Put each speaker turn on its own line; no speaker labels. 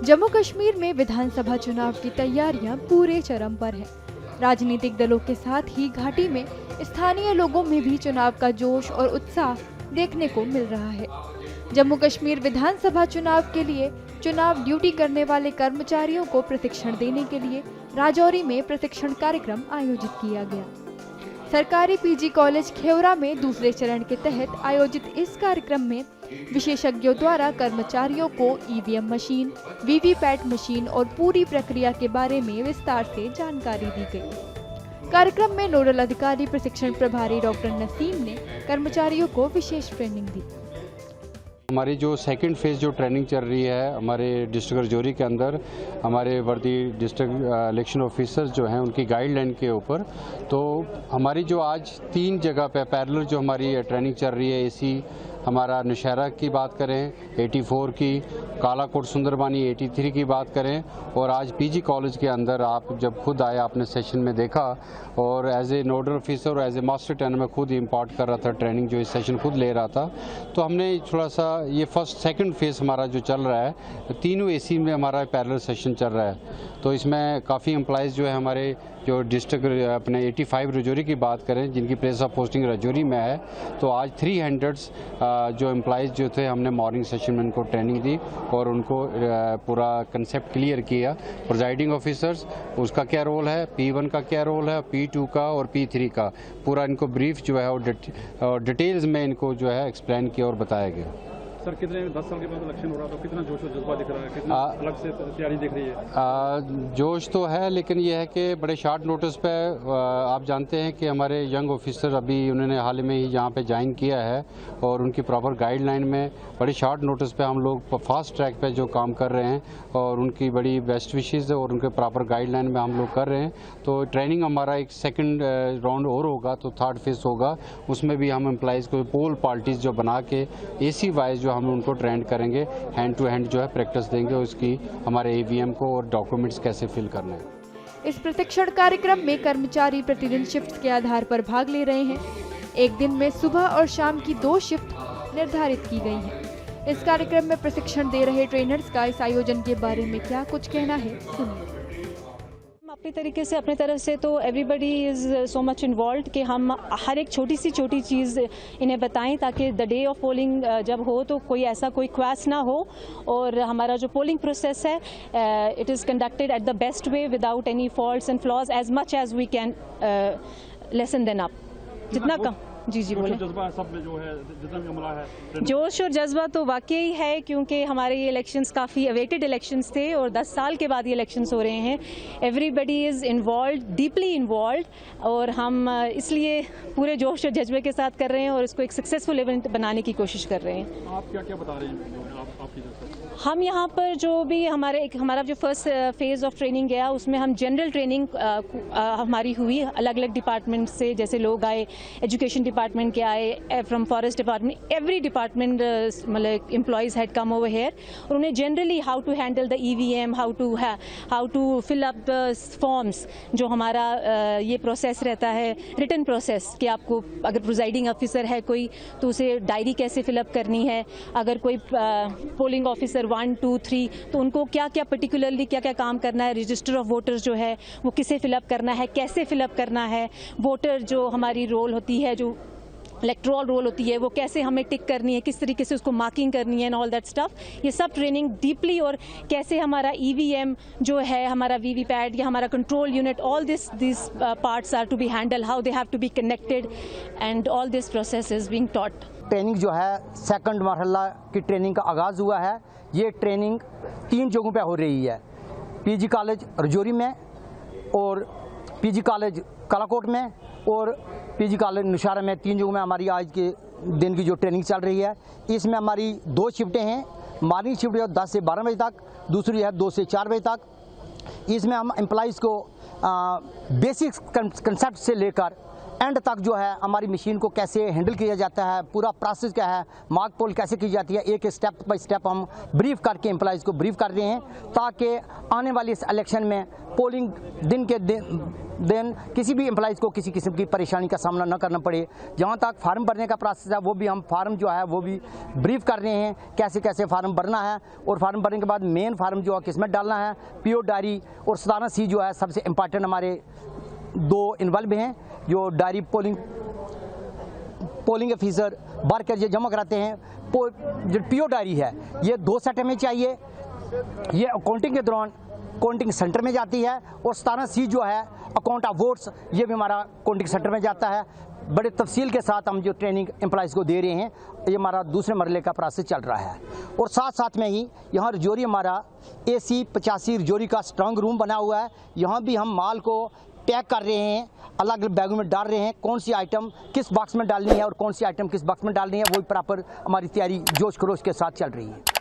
जम्मू कश्मीर में विधानसभा चुनाव की तैयारियां पूरे चरम पर हैं। राजनीतिक दलों के साथ ही घाटी में स्थानीय लोगों में भी चुनाव का जोश और उत्साह देखने को मिल रहा है। जम्मू कश्मीर विधानसभा चुनाव के लिए चुनाव ड्यूटी करने वाले कर्मचारियों को प्रशिक्षण देने के लिए राजौरी में प्रशिक्षण कार्यक्रम आयोजित किया गया। सरकारी पीजी कॉलेज खेवरा में दूसरे चरण के तहत आयोजित इस कार्यक्रम में विशेषज्ञों द्वारा कर्मचारियों को ईवीएम मशीन, वीवीपैट मशीन और पूरी प्रक्रिया के बारे में विस्तार से जानकारी दी गई। कार्यक्रम में नोडल अधिकारी प्रशिक्षण प्रभारी डॉक्टर नसीम ने कर्मचारियों को विशेष ट्रेनिंग दी।
हमारी जो सेकंड फेज़ जो ट्रेनिंग चल रही है हमारे डिस्ट्रिक्ट राजौरी के अंदर, हमारे वर्दी डिस्ट्रिक्ट इलेक्शन ऑफिसर्स जो हैं उनकी गाइडलाइन के ऊपर, तो हमारी जो आज 3 जगह पे पैरेलल जो हमारी ट्रेनिंग चल रही है, एसी हमारा नौशहरा की बात करें 84 की, कालाकोट सुंदरबानी 83 की बात करें, और आज पीजी कॉलेज के अंदर आप जब खुद आए आपने सेशन में देखा, और एज ए नोडल ऑफिसर और एज ए मास्टर ट्रेनर मैं खुद इम्पार्ट कर रहा था ट्रेनिंग, जो इस सेशन खुद ले रहा था। तो हमने थोड़ा सा ये फर्स्ट सेकंड फेज़ हमारा जो चल रहा है, तीनों एसी में हमारा पैरेलल सेशन चल रहा है। तो इसमें काफ़ी एम्प्लॉइज़ जो है हमारे जो डिस्ट्रिक्ट अपने 85 राजौरी की बात करें जिनकी प्लेस ऑफ पोस्टिंग राजौरी में है, तो आज 300 जो एम्प्लॉइज़ जो थे हमने मॉर्निंग सेशन में उनको ट्रेनिंग दी और उनको पूरा कंसेप्ट क्लियर किया। प्रिजाइडिंग ऑफिसर्स उसका क्या रोल है, P1 का क्या रोल है, P2 का और P3 का पूरा इनको ब्रीफ जो है और डिटेल्स में इनको जो है एक्सप्लेन किया और बताया गया।
सर कितने 10 साल के बाद इलेक्शन हो रहा है तो कितना जोश और जज्बा दिख रहा है, कितना अलग से तैयारी दिख रही है?
जोश तो है, लेकिन ये है कि बड़े शार्ट नोटिस पे आप जानते हैं कि हमारे यंग ऑफिसर अभी उन्होंने हाल में ही यहाँ पे ज्वाइन किया है और उनकी प्रॉपर गाइडलाइन में बड़ी शार्ट नोटिस पे हम लोग फास्ट ट्रैक पे जो काम कर रहे हैं और उनकी बड़ी बेस्ट विशेज़ और उनके प्रॉपर गाइडलाइन में हम लोग कर रहे हैं। तो ट्रेनिंग हमारा एक सेकेंड राउंड और होगा, तो थर्ड फेज़ होगा, उसमें भी हम एम्प्लॉइज़ को पोल पार्टीज जो बना के एसी वाइज हम उनको ट्रेंड करेंगे, हैंड टू हैंड जो है प्रैक्टिस देंगे उसकी, हमारे ईवीएम को और डॉक्यूमेंट्स कैसे फिल करने हैं।
इस प्रशिक्षण कार्यक्रम में कर्मचारी प्रतिदिन शिफ्ट के आधार पर भाग ले रहे हैं। एक दिन में सुबह और शाम की 2 शिफ्ट निर्धारित की गई है। इस कार्यक्रम में प्रशिक्षण दे रहे ट्रेनर्स का इस आयोजन के बारे में क्या कुछ कहना है, सुनिए।
अपनी तरीके से अपने तरफ से तो everybody is so much involve कि हम हर एक छोटी चीज़ इन्हें बताएं ताकि द डे ऑफ पोलिंग जब हो तो कोई ऐसा कोई क्वास ना हो, और हमारा जो पोलिंग प्रोसेस है it is conducted at the best way without any faults and flaws as much as we can lessen then up, जितना कम। जी बोले।
जज्बा सब में जो है जितना भी अमला है,
जोश और जज्बा तो वाकई है, क्योंकि हमारे ये इलेक्शंस काफ़ी अवेटेड इलेक्शंस थे और 10 साल के बाद ये इलेक्शंस हो रहे हैं। Everybody is involve, deeply involve, और हम इसलिए पूरे जोश और जज्बे के साथ कर रहे हैं और इसको एक सक्सेसफुल इवेंट बनाने की कोशिश कर रहे हैं।
आप क्या क्या बता रहे हैं आपकी तरफ से?
हम यहाँ पर जो भी हमारा जो फर्स्ट फेज़ ऑफ ट्रेनिंग गया उसमें हम जनरल ट्रेनिंग हमारी हुई अलग अलग डिपार्टमेंट से, जैसे लोग आए, एजुकेशन डिपार्टमेंट के आए, from forest department, every department मतलब employees had come over here, और उन्हें generally how to handle the EVM, how to fill up the forms, जो हमारा ये प्रोसेस रहता है रिटन प्रोसेस, कि आपको अगर प्रिजाइडिंग ऑफिसर है कोई तो उसे डायरी कैसे फिलअप करनी है, अगर कोई पोलिंग ऑफिसर 1, 2, 3 तो उनको क्या क्या पर्टिकुलरली क्या क्या काम करना है, रजिस्टर ऑफ वोटर्स जो है वो किसे फिलअप करना है, कैसे फिलअप करना है, वोटर जो हमारी रोल होती है, जो इलेक्ट्रल रोल होती है वो कैसे हमें टिक करनी है, किस तरीके से उसको मार्किंग करनी है एंड ऑल दैट स्टफ, ये सब ट्रेनिंग डीपली, और कैसे हमारा ईवीएम जो है, हमारा वीवीपैट या हमारा control unit, all this parts are to be handle, how they have to be connected, and all this process is being taught.
Training जो है सेकंड मरहला की ट्रेनिंग का आगाज़ हुआ है। ये ट्रेनिंग 3 जगहों पे हो रही है, पीजी कॉलेज राजौरी में और पीजी कॉलेज कालाकोट में और पीजी कॉलेज नौशहरा में। 3 जगहों में हमारी आज के दिन की जो ट्रेनिंग चल रही है, इसमें हमारी 2 शिफ्टें हैं। मॉर्निंग शिफ्ट जो 10 से 12 बजे तक, दूसरी है 2 से 4 बजे तक। इसमें हम एम्प्लॉइज़ को बेसिक कंसेप्ट से लेकर एंड तक जो है हमारी मशीन को कैसे हैंडल किया जाता है, पूरा प्रोसेस क्या है, मार्क पोल कैसे की जाती है, एक स्टेप बाय स्टेप हम ब्रीफ करके एम्प्लॉइज़ को ब्रीफ कर रहे हैं ताकि आने वाली इस इलेक्शन में पोलिंग दिन के दिन किसी भी एम्प्लॉइज़ को किसी किस्म की परेशानी का सामना न करना पड़े। जहाँ तक फार्म भरने का प्रोसेस है वो भी हम फार्म जो है वो भी ब्रीफ कर रहे हैं कैसे कैसे फार्म भरना है, और फार्म भरने के बाद मेन फार्म जो है किसमें डालना है, पीओ डायरी और 17C जो है सबसे इम्पॉर्टेंट हमारे 2 इन्वॉल्व हैं जो डायरी पोलिंग ऑफिसर भर कर जमा कराते हैं। जो पीओ डायरी है ये 2 सेट में चाहिए, ये अकाउंटिंग के दौरान काउंटिंग सेंटर में जाती है, और 17C जो है अकाउंट ऑफ वोट्स ये भी हमारा काउंटिंग सेंटर में जाता है। बड़े तफसील के साथ हम जो ट्रेनिंग एम्प्लॉइज़ को दे रहे हैं, ये हमारा दूसरे मरहले का प्रोसेस चल रहा है। और साथ साथ में ही यहाँ रजौरी हमारा AC 85 रजौरी का स्ट्रांग रूम बना हुआ है, यहाँ भी हम माल को पैक कर रहे हैं, अलग अलग बैगों में डाल रहे हैं, कौन सी आइटम किस बॉक्स में डालनी है और कौन सी आइटम किस बॉक्स में डालनी है, वही प्रॉपर हमारी तैयारी जोश खरोश के साथ चल रही है।